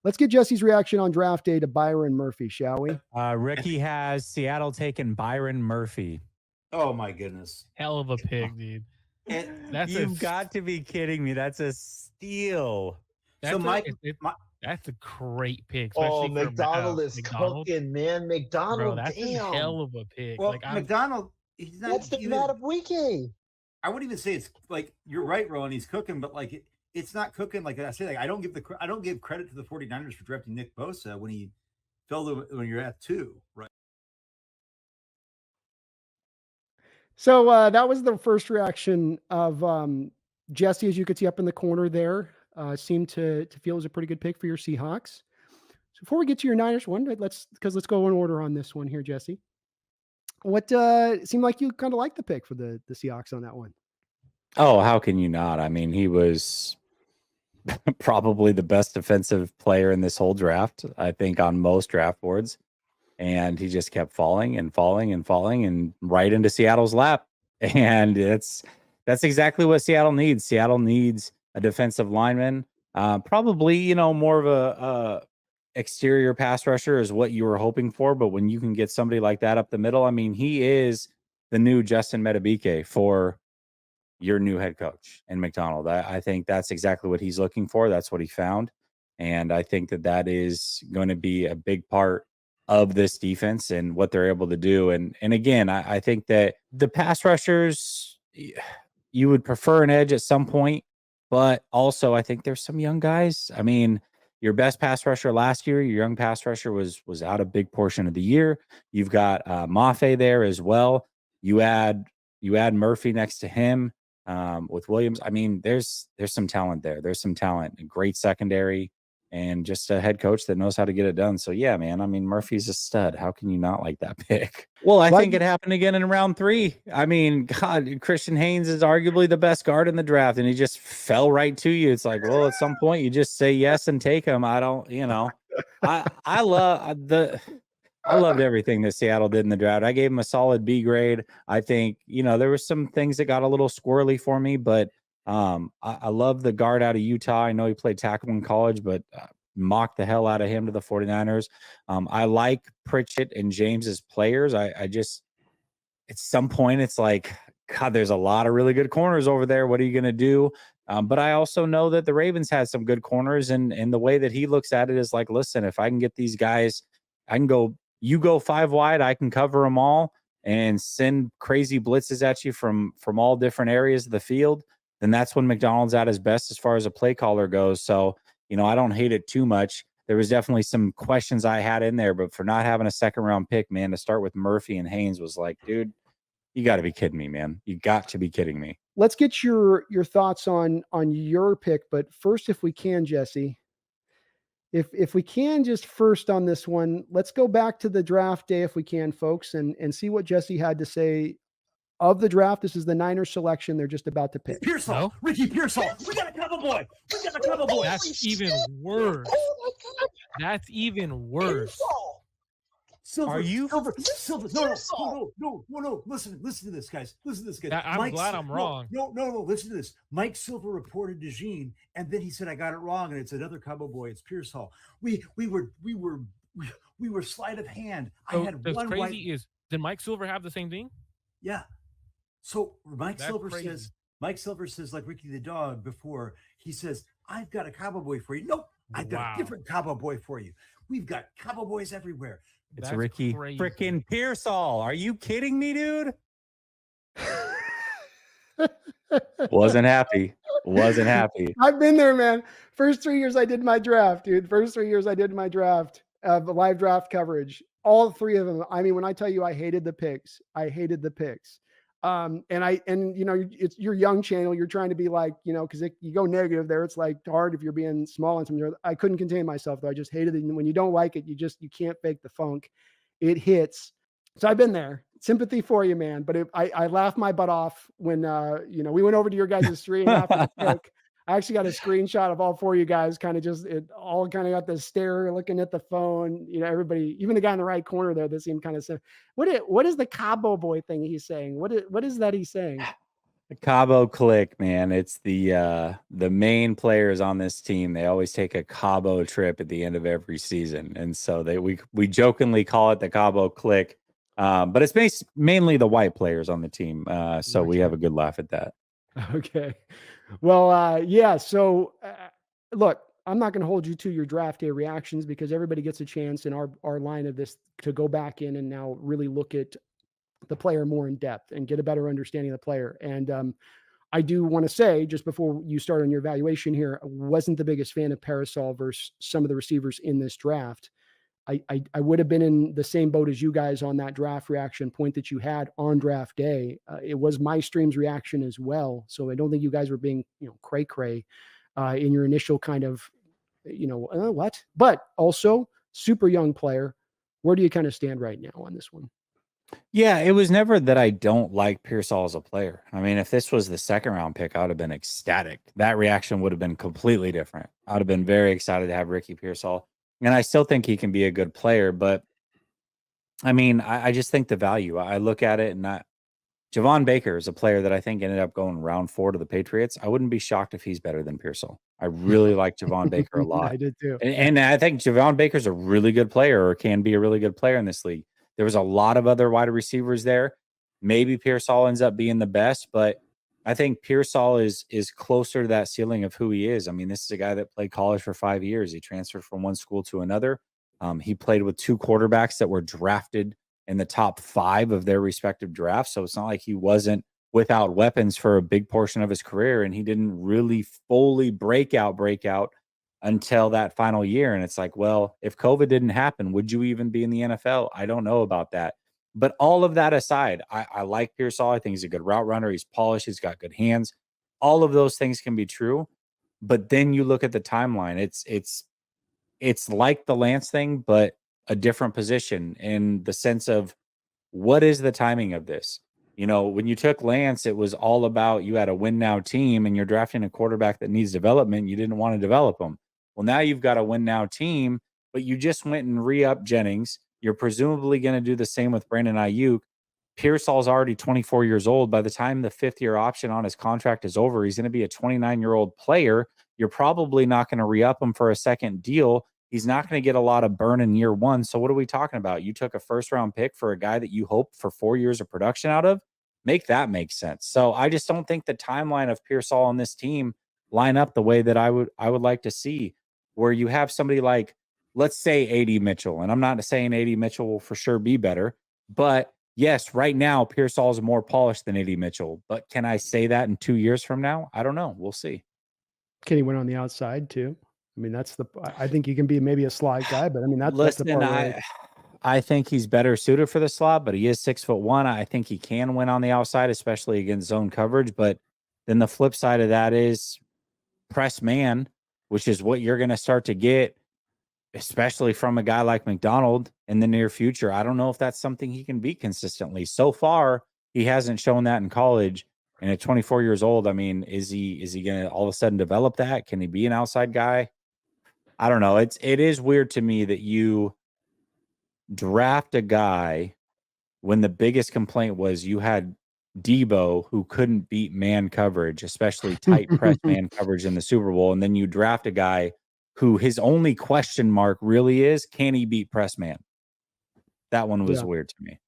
Let's get Jesse's reaction on draft day to Byron Murphy, shall we? Ricky has Seattle taking Byron Murphy. Oh my goodness. Hell of a pick, dude. You've got to be kidding me. That's a steal. That's a great pick. Oh, McDonald is cooking, man. McDonald, bro, that's damn. a hell of a pick. Well, McDonald, he's not. That's the Madubuike. I wouldn't even say it's like you're right, Rowan. He's cooking, but like it's not cooking. Like I say, like I don't give credit to the 49ers for drafting Nick Bosa when he fell to when you're at 2, right? So that was the first reaction of Jesse, as you could see up in the corner there. Seemed to feel it was a pretty good pick for your Seahawks. So before we get to your Niners one, let's go in order on this one here, Jesse. What it seemed like you kind of liked the pick for the Seahawks on that one. Oh, how can you not? I mean, he was probably the best defensive player in this whole draft, I think, on most draft boards. And he just kept falling and falling and falling and right into Seattle's lap. And that's exactly what Seattle needs. Seattle needs a defensive lineman, probably, more of a exterior pass rusher is what you were hoping for. But when you can get somebody like that up the middle, I mean, he is the new Justin Madubuike for your new head coach in McDonald. I think that's exactly what he's looking for. That's what he found. And I think that is going to be a big part of this defense and what they're able to do. And again, I think that the pass rushers, you would prefer an edge at some point, but also I think there's some young guys. I mean, your best pass rusher last year, your young pass rusher was out a big portion of the year. You've got Mafe there as well. You add Murphy next to him with Williams. I mean, there's some talent there. There's some talent, a great secondary, and just a head coach that knows how to get it done. So yeah, man, I mean, Murphy's a stud. How can you not like that pick? Well, I think it happened again in round 3. I mean, God, Christian Haynes is arguably the best guard in the draft, and he just fell right to you. It's like, well, at some point you just say yes and take him. I don't, I loved everything that Seattle did in the draft. I gave him a solid B grade. I think, there were some things that got a little squirrely for me, but I love the guard out of Utah. I know he played tackle in college, but mocked the hell out of him to the 49ers. I like Pritchett and James as players. I just, at some point, it's like, God, there's a lot of really good corners over there. What are you going to do? But I also know that the Ravens had some good corners, and the way that he looks at it is like, listen, if I can get these guys, you go 5 wide, I can cover them all and send crazy blitzes at you from all different areas of the field. Then that's when McDonald's at his best as far as a play caller goes. So, I don't hate it too much. There was definitely some questions I had in there, but for not having a second round pick, man, to start with Murphy and Haynes was like, dude, you got to be kidding me, man. You got to be kidding me. Let's get your thoughts on your pick. But first, if we can, Jesse, if we can just first on this one, let's go back to the draft day if we can, folks, and see what Jesse had to say of the draft. This is the Niners selection they're just about to pick. Pearsall, no? Ricky Pearsall. We got a cover boy. That's even worse. That's even worse. Silver, are you Silver? No. Listen to this, guys. I'm glad I'm wrong. No. Listen to this. Mike Silver reported to Gene, and then he said, "I got it wrong," and it's another Cabo boy. It's Pearsall. We were sleight of hand. So I had what's one. Crazy is, did Mike Silver have the same thing? Yeah. So Mike Silver says, like Ricky the dog before, he says, "I've got a Cabo boy for you." Nope, I've got a different Cabo boy for you. We've got Cabo boys everywhere. It's Ricky freaking Pearsall. Are you kidding me, dude? Wasn't happy. I've been there, man. First 3 years I did my draft, dude. The live draft coverage. All 3 of them. I mean, when I tell you I hated the picks. It's your young channel. You're trying to be like, because you go negative there. It's like hard if you're being small and something. I couldn't contain myself though. I just hated it. And when you don't like it, you can't fake the funk. It hits. So I've been there. Sympathy for you, man. But I laughed my butt off when we went over to your guys' stream after the pick. I actually got a screenshot of all 4 of you guys kind of got this stare looking at the phone. Everybody, even the guy in the right corner there, that seemed kind of sad. What is the Cabo boy thing he's saying? What is that he's saying? The Cabo clique, man. It's the main players on this team. They always take a Cabo trip at the end of every season, and so we jokingly call it the Cabo clique. But it's mainly the white players on the team. So we have a good laugh at that. Okay. Well, yeah. So, look, I'm not going to hold you to your draft day reactions because everybody gets a chance in our line of this to go back in and now really look at the player more in depth and get a better understanding of the player. And I do want to say, just before you start on your evaluation here, I wasn't the biggest fan of Pearsall versus some of the receivers in this draft. I would have been in the same boat as you guys on that draft reaction point that you had on draft day. It was my stream's reaction as well. So I don't think you guys were being, cray-cray in your initial kind of, what? But also super young player. Where do you kind of stand right now on this one? Yeah, it was never that I don't like Pearsall as a player. I mean, if this was the second round pick, I would have been ecstatic. That reaction would have been completely different. I would have been very excited to have Ricky Pearsall. And I still think he can be a good player, but I mean, I just think the value. I look at it and Javon Baker is a player that I think ended up going round 4 to the Patriots. I wouldn't be shocked if he's better than Pearsall. I really like Javon Baker a lot. I did too. And I think Javon Baker's a really good player or can be a really good player in this league. There was a lot of other wide receivers there. Maybe Pearsall ends up being the best, but I think Pearsall is closer to that ceiling of who he is. I mean, this is a guy that played college for 5 years. He transferred from one school to another. He played with 2 quarterbacks that were drafted in the top 5 of their respective drafts. So it's not like he wasn't without weapons for a big portion of his career, and he didn't really fully break out until that final year. And it's like, well, if COVID didn't happen, would you even be in the NFL? I don't know about that. But all of that aside, I like Pearsall. I think he's a good route runner. He's polished. He's got good hands. All of those things can be true. But then you look at the timeline. It's like the Lance thing, but a different position in the sense of what is the timing of this? When you took Lance, it was all about you had a win now team and you're drafting a quarterback that needs development. You didn't want to develop him. Well, now you've got a win now team, but you just went and re-upped Jennings. You're presumably going to do the same with Brandon Ayuk. Pearsall's already 24 years old. By the time the 5th-year option on his contract is over, he's going to be a 29-year-old player. You're probably not going to re-up him for a second deal. He's not going to get a lot of burn in year 1. So what are we talking about? You took a first-round pick for a guy that you hoped for 4 years of production out of? Make that make sense. So I just don't think the timeline of Pearsall on this team line up the way that I would like to see, where you have somebody like, let's say A.D. Mitchell. And I'm not saying A.D. Mitchell will for sure be better, but yes, right now Pearsall is more polished than A.D. Mitchell. But can I say that in 2 years from now? I don't know. We'll see. Can he win on the outside too? I mean, I think he can be maybe a slot guy, but I mean, that's the part. I think he's better suited for the slot, but he is 6'1". I think he can win on the outside, especially against zone coverage. But then the flip side of that is press man, which is what you're going to start to get, especially from a guy like McDonald in the near future. I don't know if that's something he can beat consistently. So far, he hasn't shown that in college. And at 24 years old, I mean, is he going to all of a sudden develop that? Can he be an outside guy? I don't know. It is weird to me that you draft a guy when the biggest complaint was you had Debo, who couldn't beat man coverage, especially tight press man coverage in the Super Bowl. And then you draft a guy who his only question mark really is, can he beat press man? That one was weird to me.